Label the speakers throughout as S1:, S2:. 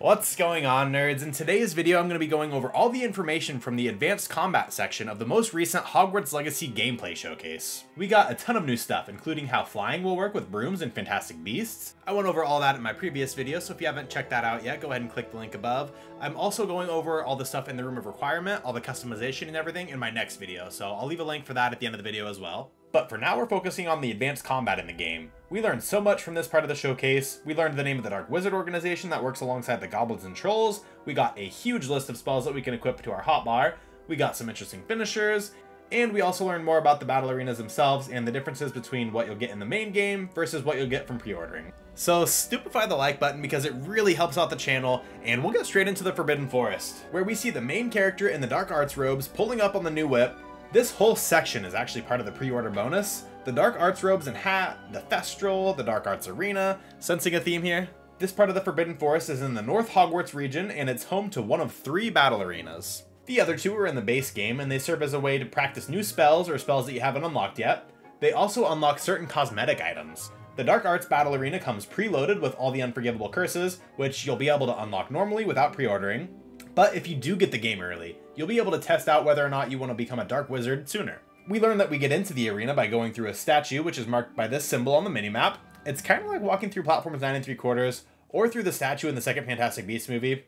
S1: What's going on, nerds? In today's video, I'm going to be going over all the information from the advanced combat section of the most recent Hogwarts Legacy gameplay showcase. We got a ton of new stuff, including how flying will work with brooms and fantastic beasts. I went over all that in my previous video, so if you haven't checked that out yet, go ahead and click the link above. I'm also going over all the stuff in the Room of Requirement, all the customization and everything in my next video, so I'll leave a link for that at the end of the video as well. But for now, we're focusing on the advanced combat in the game. We learned so much from this part of the showcase. We learned the name of the Dark Wizard organization that works alongside the Goblins and Trolls. We got a huge list of spells that we can equip to our hotbar. We got some interesting finishers. And we also learned more about the battle arenas themselves and the differences between what you'll get in the main game versus what you'll get from pre-ordering. So stupefy the like button because it really helps out the channel, and we'll get straight into the Forbidden Forest, where we see the main character in the Dark Arts robes pulling up on the new whip. This whole section is actually part of the pre-order bonus. The Dark Arts robes and hat, the Thestral, the Dark Arts arena, sensing a theme here. This part of the Forbidden Forest is in the North Hogwarts region, and it's home to one of 3 battle arenas. The other 2 are in the base game, and they serve as a way to practice new spells or spells that you haven't unlocked yet. They also unlock certain cosmetic items. The Dark Arts battle arena comes preloaded with all the unforgivable curses, which you'll be able to unlock normally without pre-ordering. But if you do get the game early, you'll be able to test out whether or not you want to become a Dark Wizard sooner. We learn that we get into the arena by going through a statue, which is marked by this symbol on the minimap. It's kind of like walking through platforms 9 3/4, or through the statue in the second Fantastic Beasts movie.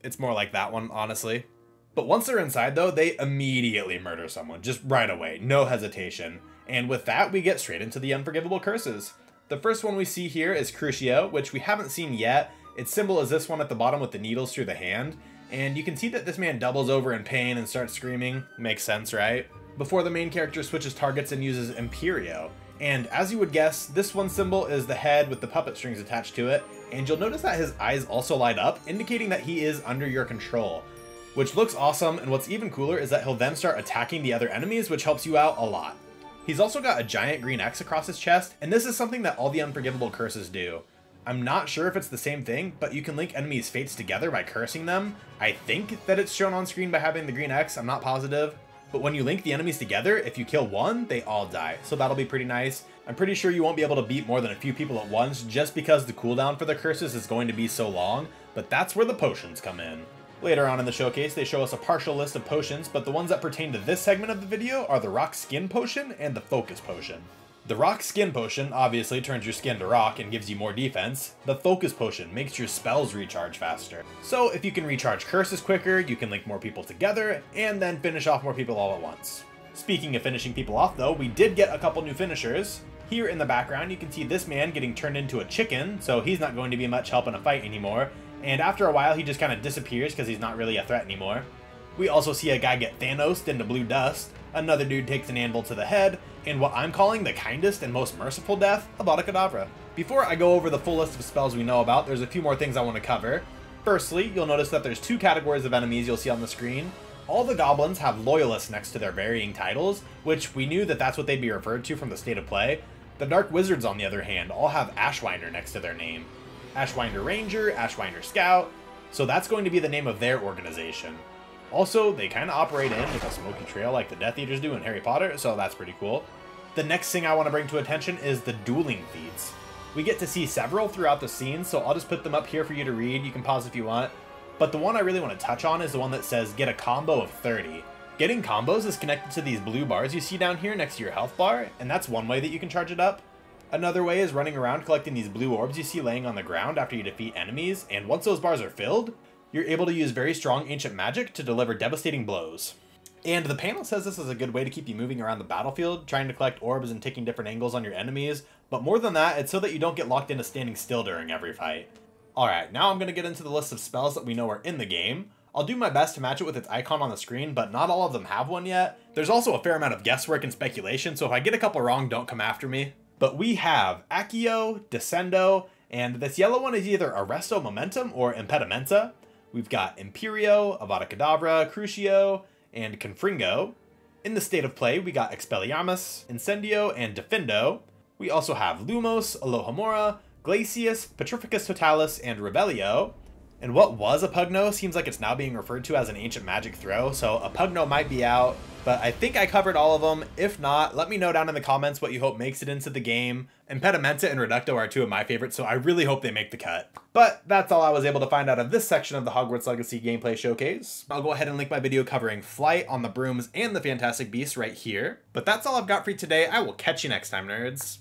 S1: It's more like that one, honestly. But once they're inside though, they immediately murder someone, just right away, no hesitation. And with that, we get straight into the unforgivable curses. The first one we see here is Crucio, which we haven't seen yet. Its symbol is this one at the bottom with the needles through the hand. And you can see that this man doubles over in pain and starts screaming. Makes sense, right? Before the main character switches targets and uses Impio. And as you would guess, this one symbol is the head with the puppet strings attached to it. And you'll notice that his eyes also light up, indicating that he is under your control, which looks awesome. And what's even cooler is that he'll then start attacking the other enemies, which helps you out a lot. He's also got a giant green X across his chest, and this is something that all the unforgivable curses do. I'm not sure if it's the same thing, but you can link enemies' fates together by cursing them. I think that it's shown on screen by having the green X, I'm not positive. But when you link the enemies together, if you kill one, they all die, so that'll be pretty nice. I'm pretty sure you won't be able to beat more than a few people at once just because the cooldown for the curses is going to be so long, but that's where the potions come in. Later on in the showcase, they show us a partial list of potions, but the ones that pertain to this segment of the video are the Rock Skin Potion and the Focus Potion. The Rock Skin Potion obviously turns your skin to rock and gives you more defense. The Focus Potion makes your spells recharge faster. So if you can recharge curses quicker, you can link more people together, and then finish off more people all at once. Speaking of finishing people off though, we did get a couple new finishers. Here in the background you can see this man getting turned into a chicken, so he's not going to be much help in a fight anymore. And after a while he just kind of disappears because he's not really a threat anymore. We also see a guy get Thanos'd into blue dust. Another dude takes an anvil to the head, and what I'm calling the kindest and most merciful death, Avada Kedavra. Before I go over the full list of spells we know about, there's a few more things I want to cover. Firstly, you'll notice that there's 2 categories of enemies you'll see on the screen. All the goblins have loyalists next to their varying titles, which we knew that that's what they'd be referred to from the state of play. The Dark Wizards, on the other hand, all have Ashwinder next to their name. Ashwinder Ranger, Ashwinder Scout, so that's going to be the name of their organization. Also, they kind of operate in with a smoky trail like the Death Eaters do in Harry Potter, so that's pretty cool. The next thing I want to bring to attention is the dueling feats. We get to see several throughout the scene, so I'll just put them up here for you to read. You can pause if you want. But the one I really want to touch on is the one that says get a combo of 30. Getting combos is connected to these blue bars you see down here next to your health bar, and that's one way that you can charge it up. Another way is running around collecting these blue orbs you see laying on the ground after you defeat enemies, and once those bars are filled, you're able to use very strong ancient magic to deliver devastating blows. And the panel says this is a good way to keep you moving around the battlefield, trying to collect orbs and taking different angles on your enemies, but more than that, it's so that you don't get locked into standing still during every fight. Alright, now I'm going to get into the list of spells that we know are in the game. I'll do my best to match it with its icon on the screen, but not all of them have one yet. There's also a fair amount of guesswork and speculation, so if I get a couple wrong, don't come after me. But we have Accio, Descendo, and this yellow one is either Arresto Momentum or Impedimenta. We've got Imperio, Avada Kedavra, Crucio, and Confringo. In the state of play, we got Expelliarmus, Incendio, and Defendo. We also have Lumos, Alohomora, Glacius, Petrificus Totalis, and Rebellio. And what was a Pugno seems like it's now being referred to as an ancient magic throw, so a Pugno might be out, but I think I covered all of them. If not, let me know down in the comments what you hope makes it into the game. Impedimenta and Reducto are two of my favorites, so I really hope they make the cut. But that's all I was able to find out of this section of the Hogwarts Legacy gameplay showcase. I'll go ahead and link my video covering Flight on the Brooms and the Fantastic Beasts right here. But that's all I've got for you today. I will catch you next time, nerds.